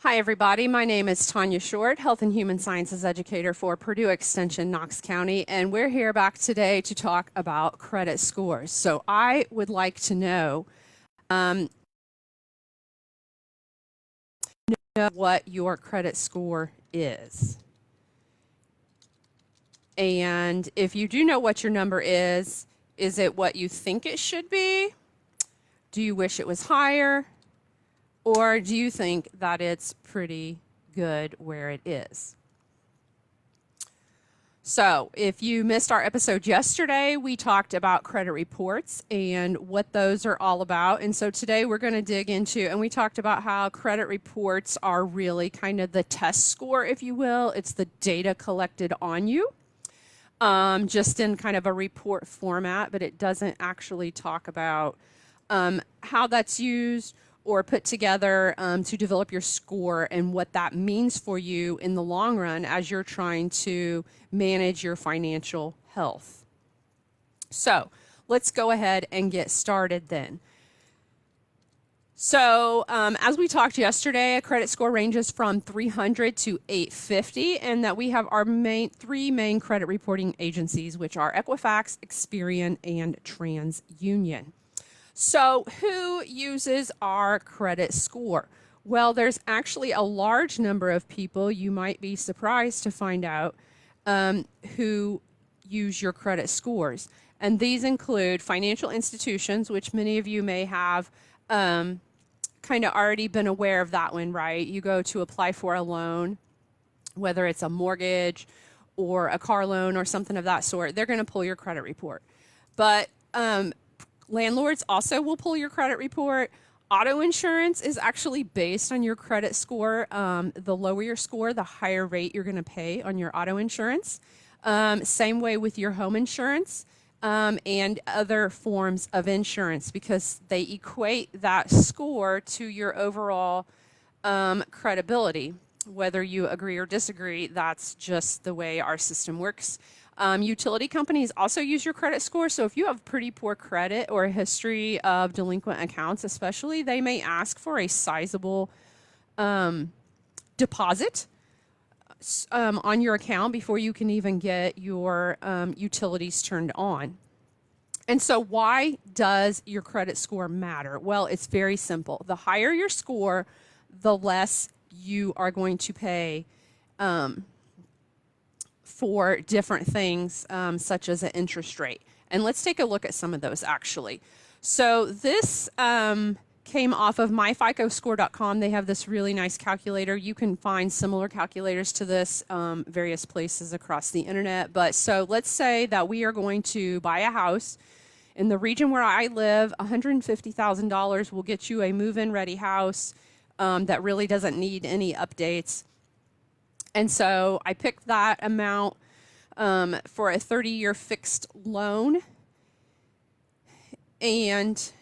Hi everybody, my name is Tanya Short, Health and Human Sciences Educator for Purdue Extension, Knox County, and we're here back today to talk about credit scores. So I would like to know what your credit score is. And if you do know what your number is it what you think it should be? Do you wish it was higher? Or do you think that it's pretty good where it is? So if you missed our episode yesterday, we talked about credit reports and what those are all about. And so today we're going to dig into, and we talked about how credit reports are really kind of the test score, if you will. It's the data collected on you, just in kind of a report format, but it doesn't actually talk about how that's used or put together to develop your score and what that means for you in the long run as you're trying to manage your financial health. So let's go ahead and get started then. So as we talked yesterday, a credit score ranges from 300 to 850, and that we have our three main credit reporting agencies, which are Equifax, Experian, and TransUnion. So who uses our credit score? Well, there's actually a large number of people, you might be surprised to find out, who use your credit scores. And these include financial institutions, which many of you may have kind of already been aware of that one, right? You go to apply for a loan, whether it's a mortgage or a car loan or something of that sort, they're going to pull your credit report. But landlords also will pull your credit report. Auto insurance is actually based on your credit score. The lower your score, the higher rate you're going to pay on your auto insurance. Same way with your home insurance and other forms of insurance, because they equate that score to your overall credibility. Whether you agree or disagree, that's just the way our system works. Utility companies also use your credit score. So if you have pretty poor credit or a history of delinquent accounts, especially, they may ask for a sizable deposit on your account before you can even get your utilities turned on. And so why does your credit score matter? Well, it's very simple. The higher your score, the less you are going to pay for different things such as an interest rate. And let's take a look at some of those actually. So this came off of myficoscore.com. They have this really nice calculator. You can find similar calculators to this various places across the internet. But so let's say that we are going to buy a house in the region where I live. $150,000 will get you a move-in ready house that really doesn't need any updates. And so I picked that amount for a 30-year fixed loan. And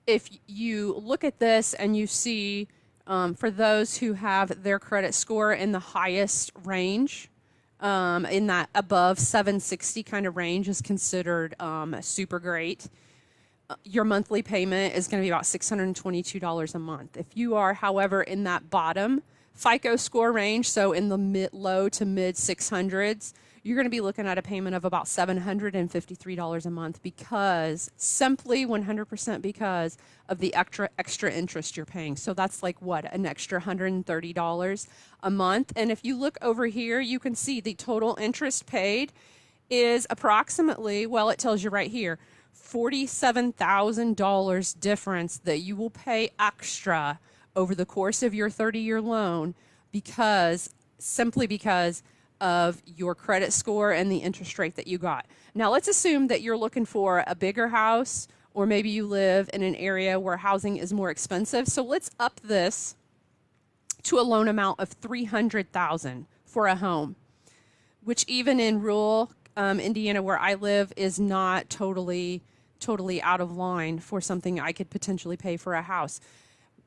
if you look at this and you see for those who have their credit score in the highest range, in that above 760 kind of range is considered super great. Your monthly payment is going to be about $622 a month. If you are, however, in that bottom FICO score range, so in the low to mid 600s, you're going to be looking at a payment of about $753 a month, because simply 100% because of the extra interest you're paying. So that's like what, an extra $130 a month. And if you look over here, you can see the total interest paid is approximately, well, it tells you right here, $47,000 difference that you will pay extra over the course of your 30-year loan simply because of your credit score and the interest rate that you got. Now let's assume that you're looking for a bigger house, or maybe you live in an area where housing is more expensive. So let's up this to a loan amount of $300,000 for a home, which even in rural Indiana where I live is not totally out of line for something I could potentially pay for a house.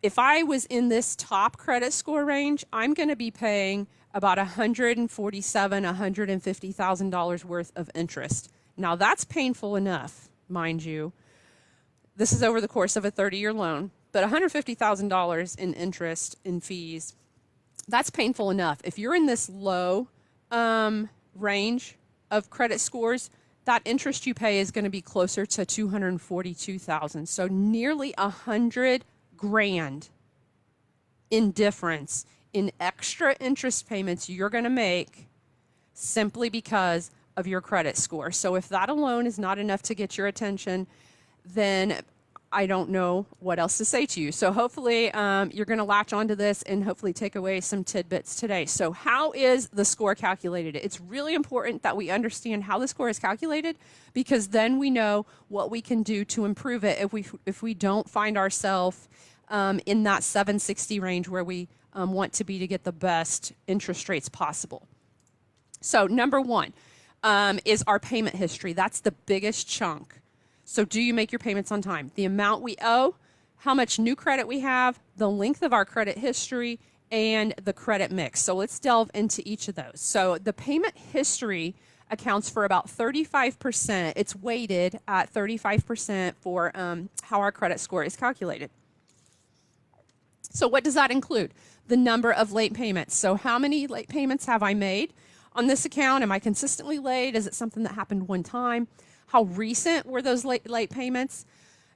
If I was in this top credit score range, I'm going to be paying about $150,000 worth of interest. Now that's painful enough, mind you. This is over the course of a 30-year loan. But $150,000 in interest and fees, that's painful enough. If you're in this low range of credit scores, that interest you pay is going to be closer to $242,000. So nearly $100,000 in difference in extra interest payments you're going to make simply because of your credit score. So if that alone is not enough to get your attention, then I don't know what else to say to you. So hopefully you're going to latch onto this and hopefully take away some tidbits today. So how is the score calculated? It's really important that we understand how the score is calculated, because then we know what we can do to improve it if we don't find ourselves in that 760 range where we want to be to get the best interest rates possible. So number one is our payment history. That's the biggest chunk. So do you make your payments on time? The amount we owe, how much new credit we have, the length of our credit history, and the credit mix. So let's delve into each of those. So the payment history accounts for about 35%. It's weighted at 35% for how our credit score is calculated. So what does that include? The number of late payments. So how many late payments have I made on this account? Am I consistently late? Is it something that happened one time? How recent were those late payments?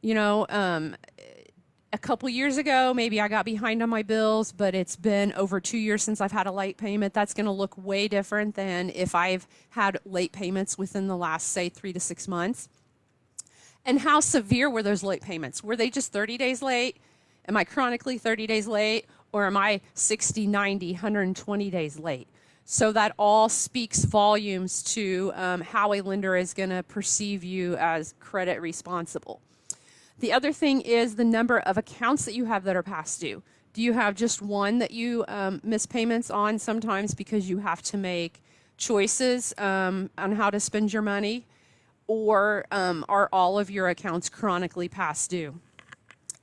You know, a couple years ago, maybe I got behind on my bills, but it's been over 2 years since I've had a late payment. That's going to look way different than if I've had late payments within the last, say, 3 to 6 months. And how severe were those late payments? Were they just 30 days late? Am I chronically 30 days late? Or am I 60, 90, 120 days late? So that all speaks volumes to how a lender is going to perceive you as credit responsible. The other thing is the number of accounts that you have that are past due. Do you have just one that you miss payments on sometimes because you have to make choices on how to spend your money? Or are all of your accounts chronically past due?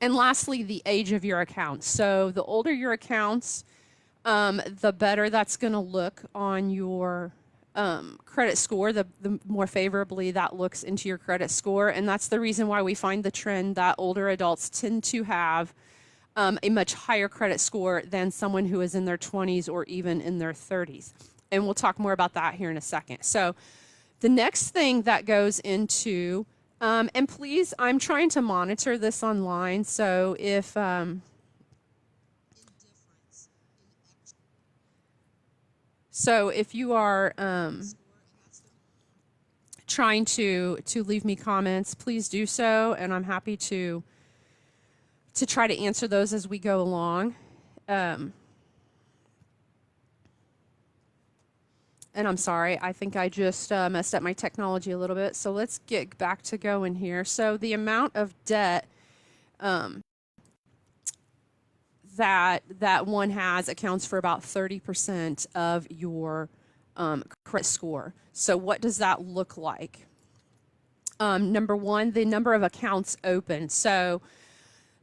And lastly, the age of your accounts. So the older your accounts, the better that's going to look on your credit score, the more favorably that looks into your credit score. And that's the reason why we find the trend that older adults tend to have a much higher credit score than someone who is in their 20s or even in their 30s. And we'll talk more about that here in a second. So the next thing that goes into, and please, I'm trying to monitor this online, so if you are trying to leave me comments, please do so, and I'm happy to try to answer those as we go along. And I'm sorry, I think I just messed up my technology a little bit. So let's get back to going here. So the amount of debt that one has accounts for about 30% of your credit score. So what does that look like? Number one, the number of accounts open. So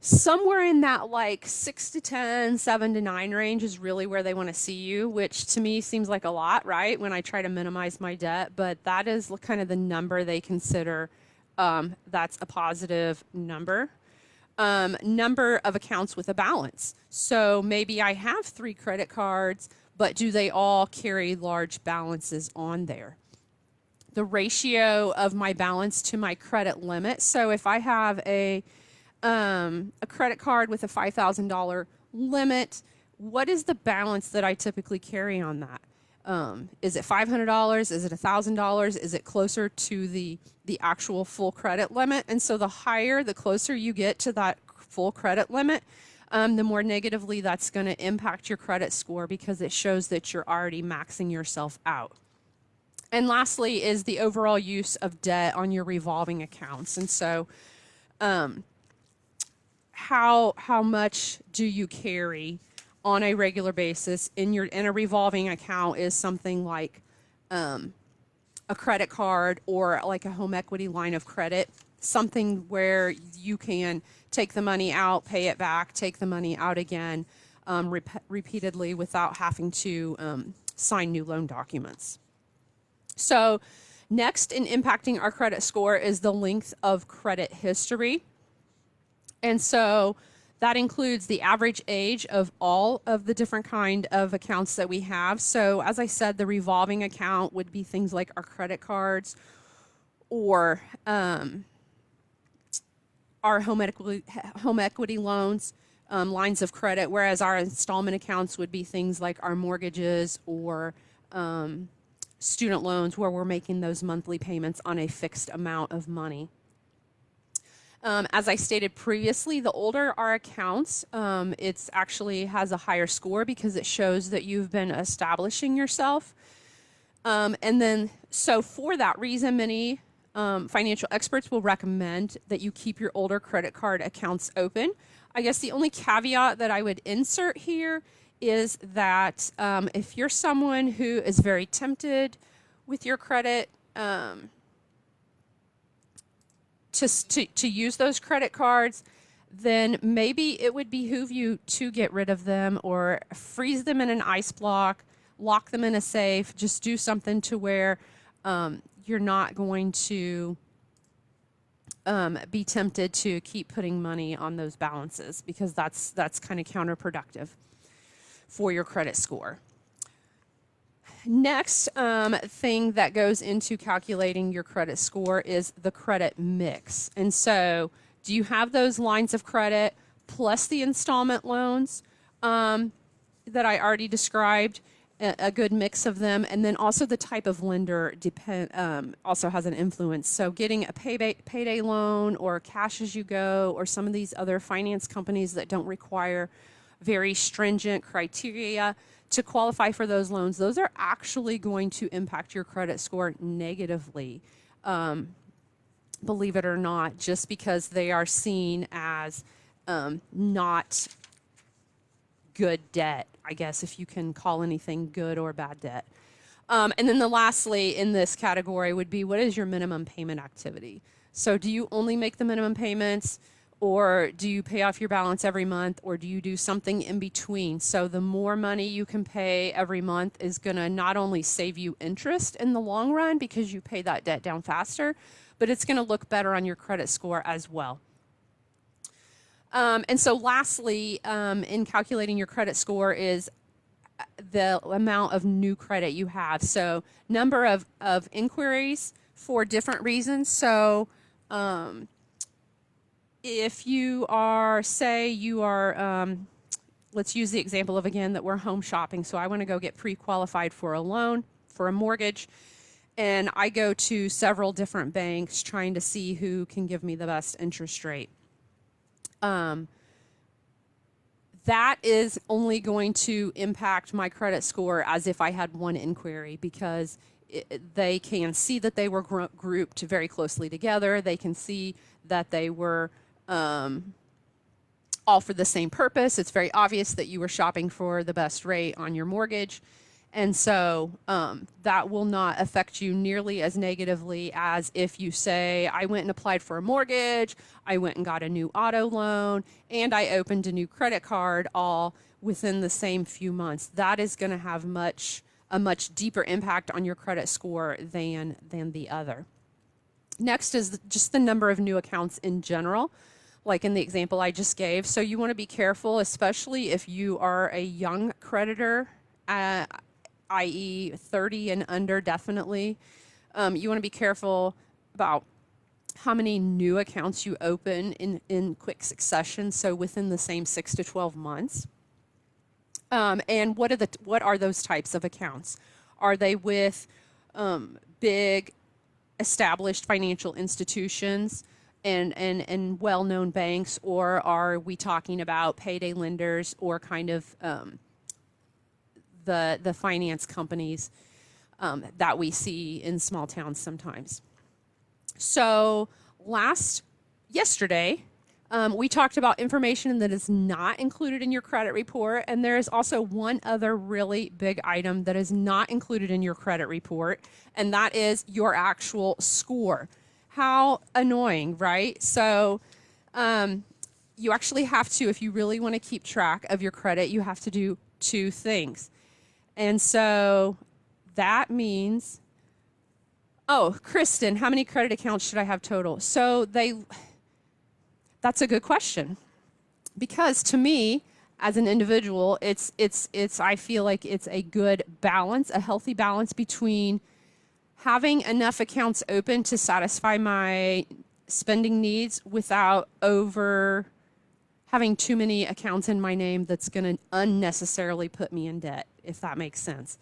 somewhere in that like 6 to 10, 7 to 9 range is really where they want to see you, which to me seems like a lot, right? When I try to minimize my debt, but that is kind of the number they consider that's a positive number. Number of accounts with a balance. So maybe I have 3 credit cards, but do they all carry large balances on there? The ratio of my balance to my credit limit. So if I have a credit card with a $5,000 limit, what is the balance that I typically carry on that? Is it $500? Is it $1,000? Is it closer to the actual full credit limit? And so the higher, the closer you get to that full credit limit, the more negatively that's going to impact your credit score because it shows that you're already maxing yourself out. And lastly is the overall use of debt on your revolving accounts. And so how much do you carry on a regular basis in a revolving account is something like a credit card or like a home equity line of credit, something where you can take the money out, pay it back, take the money out again repeatedly without having to sign new loan documents. So next in impacting our credit score is the length of credit history. And so That includes the average age of all of the different kind of accounts that we have. So as I said, the revolving account would be things like our credit cards or our home equity loans, lines of credit, whereas our installment accounts would be things like our mortgages or student loans where we're making those monthly payments on a fixed amount of money. As I stated previously, the older our accounts, it's actually has a higher score because it shows that you've been establishing yourself. And then, so for that reason, many financial experts will recommend that you keep your older credit card accounts open. I guess the only caveat that I would insert here is that if you're someone who is very tempted with your credit, to use those credit cards, then maybe it would behoove you to get rid of them or freeze them in an ice block, lock them in a safe, just do something to where you're not going to be tempted to keep putting money on those balances, because that's kind of counterproductive for your credit score. Next thing that goes into calculating your credit score is the credit mix. And so do you have those lines of credit plus the installment loans that I already described, a good mix of them, and then also the type of lender also has an influence. So getting a payday loan or cash as you go or some of these other finance companies that don't require very stringent criteria to qualify for those loans, those are actually going to impact your credit score negatively, believe it or not, just because they are seen as not good debt, I guess, if you can call anything good or bad debt. And then lastly in this category would be, what is your minimum payment activity? So do you only make the minimum payments, or do you pay off your balance every month, or do you do something in between? So the more money you can pay every month is going to not only save you interest in the long run because you pay that debt down faster, but it's going to look better on your credit score as well. And so lastly, in calculating your credit score is the amount of new credit you have. So number of inquiries for different reasons. So if you are, say you are, let's use the example of, again, that we're home shopping. So I want to go get pre-qualified for a loan, for a mortgage, and I go to several different banks trying to see who can give me the best interest rate. That is only going to impact my credit score as if I had one inquiry, because they can see that they were grouped very closely together. They can see that they were all for the same purpose. It's very obvious that you were shopping for the best rate on your mortgage. And so that will not affect you nearly as negatively as if you say, I went and applied for a mortgage, I went and got a new auto loan, and I opened a new credit card all within the same few months. That is going to have a much deeper impact on your credit score than the other. Next is just the number of new accounts in general, like in the example I just gave. So you want to be careful, especially if you are a young creditor, i.e. 30 and under, definitely. You want to be careful about how many new accounts you open in quick succession, so within the same 6 to 12 months. And what are those types of accounts? Are they with big established financial institutions and well-known banks, or are we talking about payday lenders or kind of the finance companies that we see in small towns sometimes? So yesterday, we talked about information that is not included in your credit report, and there is also one other really big item that is not included in your credit report, and that is your actual score. How annoying, right? So you actually have to, if you really want to keep track of your credit, you have to do two things. And so that means, oh, Kristen, how many credit accounts should I have total? So that's a good question. because to me, as an individual, it's I feel like it's a good balance, a healthy balance between having enough accounts open to satisfy my spending needs without having too many accounts in my name that's going to unnecessarily put me in debt, if that makes sense.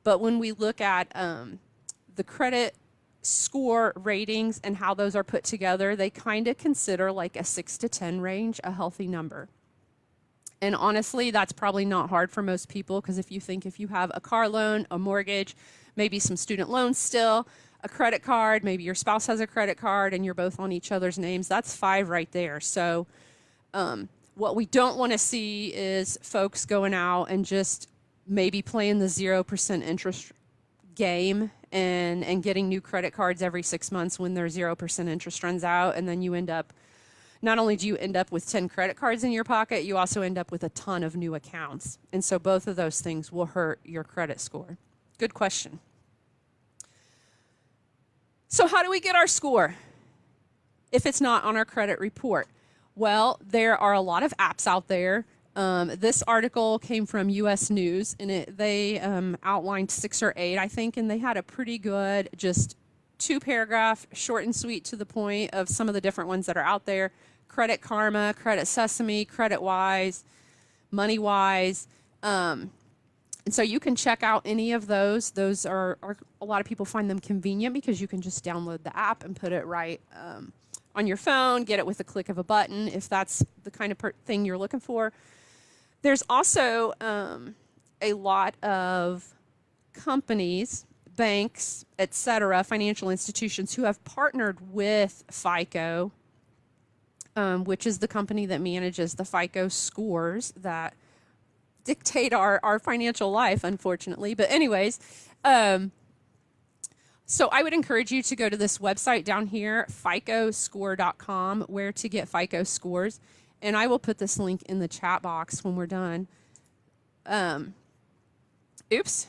But when we look at the credit score ratings and how those are put together, they kind of consider like a 6 to 10 range a healthy number. And honestly, that's probably not hard for most people, because if you have a car loan, a mortgage, maybe some student loans still, a credit card, maybe your spouse has a credit card and you're both on each other's names, that's 5 right there. So what we don't want to see is folks going out and just maybe playing the 0% interest game and getting new credit cards every 6 months when their 0% interest runs out, and then not only do you end up with 10 credit cards in your pocket, you also end up with a ton of new accounts. And so both of those things will hurt your credit score. Good question. So how do we get our score if it's not on our credit report? Well, there are a lot of apps out there. This article came from US News, and they outlined 6 or 8, I think, and they had a pretty good, just 2-paragraph, short and sweet to the point of some of the different ones that are out there. Credit Karma, Credit Sesame, Credit Wise, Money Wise. And so you can check out any of those. Those are a lot of people find them convenient because you can just download the app and put it right on your phone, get it with a click of a button if that's the kind of thing you're looking for. There's also a lot of companies, banks, etc., financial institutions who have partnered with FICO, which is the company that manages the FICO scores that dictate our financial life, unfortunately. But anyways, so I would encourage you to go to this website down here, FICOscore.com, where to get FICO scores. And I will put this link in the chat box when we're done. Oops.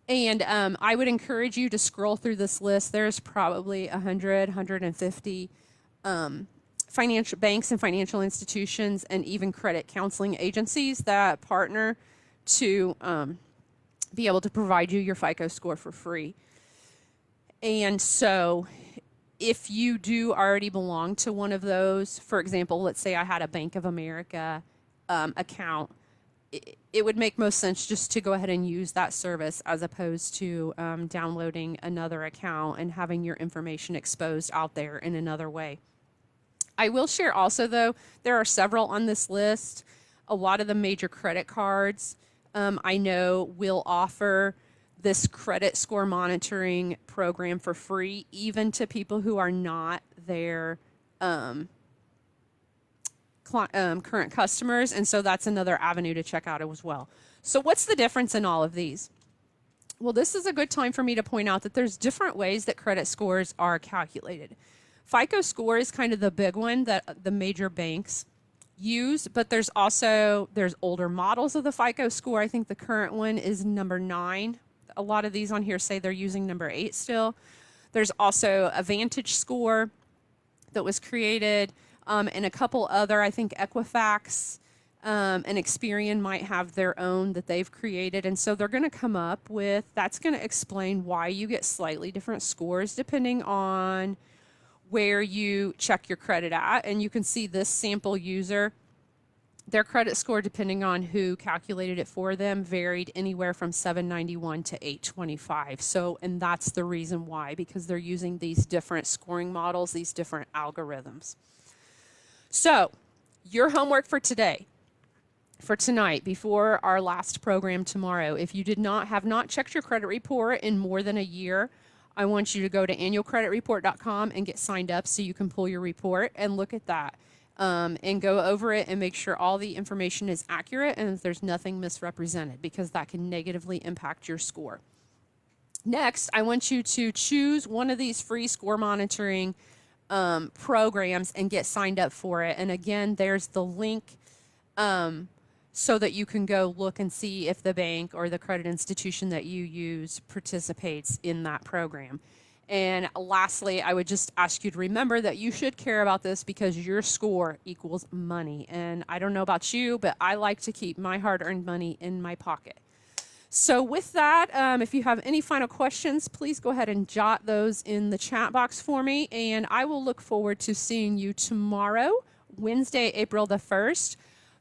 And I would encourage you to scroll through this list. There's probably 100, 150 financial banks and financial institutions and even credit counseling agencies that partner to be able to provide you your FICO score for free. And so if you do already belong to one of those, for example, let's say I had a Bank of America account, it would make most sense just to go ahead and use that service as opposed to downloading another account and having your information exposed out there in another way. I will share also, though, there are several on this list. A lot of the major credit cards I know will offer this credit score monitoring program for free, even to people who are not their current customers. And so that's another avenue to check out as well. So what's the difference in all of these? Well, this is a good time for me to point out that there's different ways that credit scores are calculated. FICO score is kind of the big one that the major banks use, but there's older models of the FICO score. I think the current one is number 9. A lot of these on here say they're using number 8 still. There's also a Vantage score that was created, and a couple other, I think Equifax and Experian might have their own that they've created. And so they're going to come up with, that's going to explain why you get slightly different scores depending on where you check your credit at. And you can see this sample user, their credit score, depending on who calculated it for them, varied anywhere from 791 to 825. So, and that's the reason why, because they're using these different scoring models, these different algorithms. So, your homework for tonight, before our last program tomorrow, if you have not checked your credit report in more than a year, I want you to go to annualcreditreport.com and get signed up so you can pull your report and look at that. And go over it and make sure all the information is accurate and that there's nothing misrepresented, because that can negatively impact your score. Next, I want you to choose one of these free score monitoring programs and get signed up for it. And again, there's the link so that you can go look and see if the bank or the credit institution that you use participates in that program. And lastly, I would just ask you to remember that you should care about this because your score equals money. And I don't know about you, but I like to keep my hard-earned money in my pocket. So with that, if you have any final questions, please go ahead and jot those in the chat box for me. And I will look forward to seeing you tomorrow, Wednesday, April the 1st.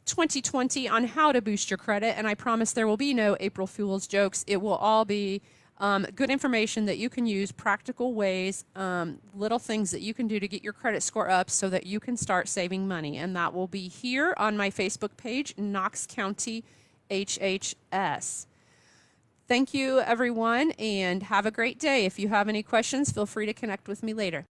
2020 on how to boost your credit. And I promise there will be no April Fool's jokes. It will all be good information that you can use, practical ways, little things that you can do to get your credit score up so that you can start saving money. And that will be here on my Facebook page, Knox County HHS. Thank you, everyone, and have a great day. If you have any questions, feel free to connect with me later.